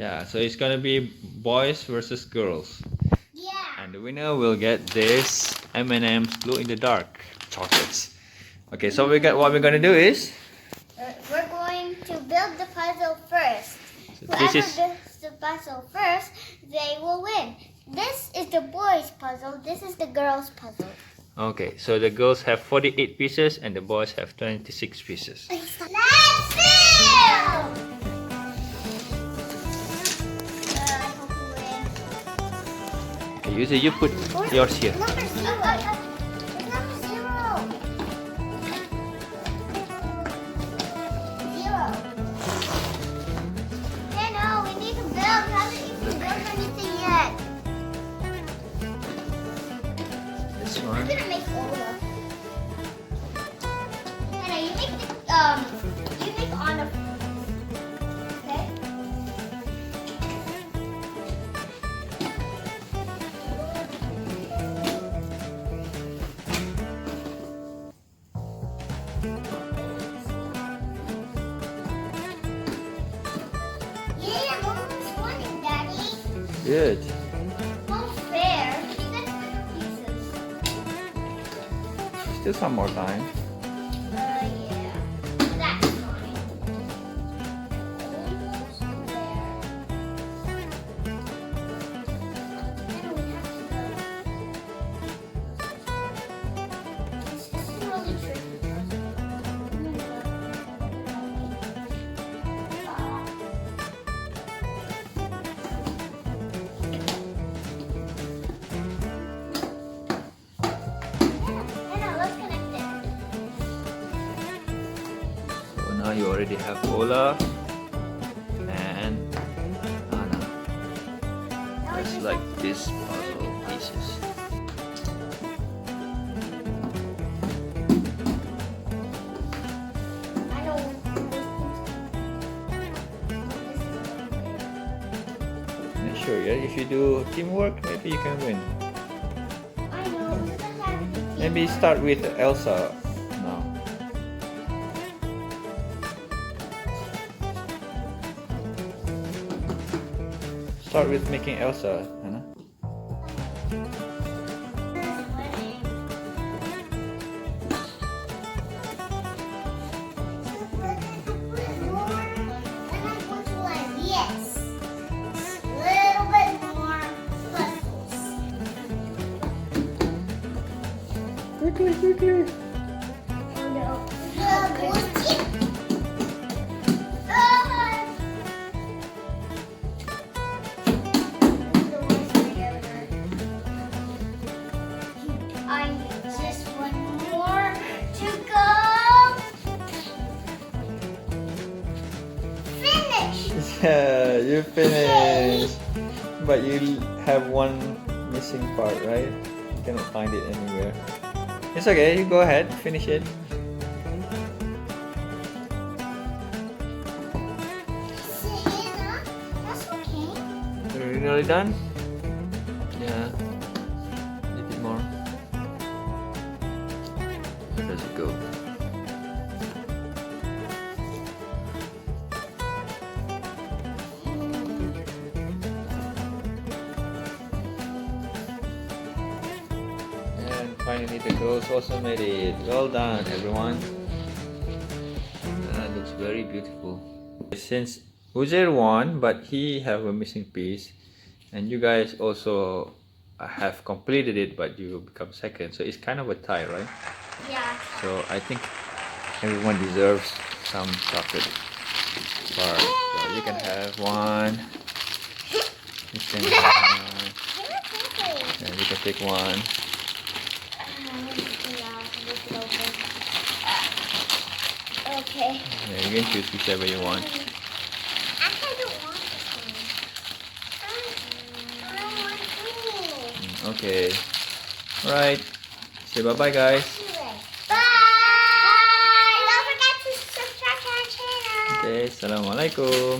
Yeah, so it's gonna be boys versus girls. Yeah. And the winner will get this M&M's glow in the dark chocolates. Okay, so what we're gonna do is We're going to build the puzzle first. so Whoever builds the puzzle first, they will win. This is the boys' puzzle. This is the girls' puzzle. okay, so the girls have 48 pieces and the boys have 26 pieces. Let's build! Okay, usually you put yours here. Number 0. Number 0. 0. Hey, no, we need to build. We haven't even built anything yet. This I'm one. gonna make Ola. Hannah, you make Anna. Okay? Yeah, I'm almost winning, Daddy. Good. How fair. You got bigger pieces. Still some more time. Yeah. That's fine. Almost there. Then we have to go. This is really tricky. Hannah, let's connect it. So now you already have Ola and Anna. Now we Just just like have to this do puzzle pieces. I know. Not sure yet. If you do teamwork, maybe you can win. I know. It doesn't have to be Maybe start with Elsa now. Start with making Elsa, Anna. Yes. Little bit more puzzles. Quickly, quickly. Oh no. I need just one more to go. Finish. Yeah, you finished. But you have one missing part, right? You cannot find it anywhere. It's okay, you go ahead, finish it. Hannah, that's okay. Are you nearly done? Yeah. A little bit more. Where does it go? And finally the girls also made it. Well done everyone. That looks very beautiful. Since Uzair won, but he have a missing piece, and you guys also have completed it, but you become second, so it's kind of a tie, right? Yeah. So I think everyone deserves some chocolate bar. So you can have one. You can have, and you can take one. Okay. Yeah, you can choose whichever you want. Actually, I don't want this one. I want blue. Okay. Alright. Say bye bye, guys. Bye! Don't forget to subscribe to our channel. Okay. Assalamualaikum.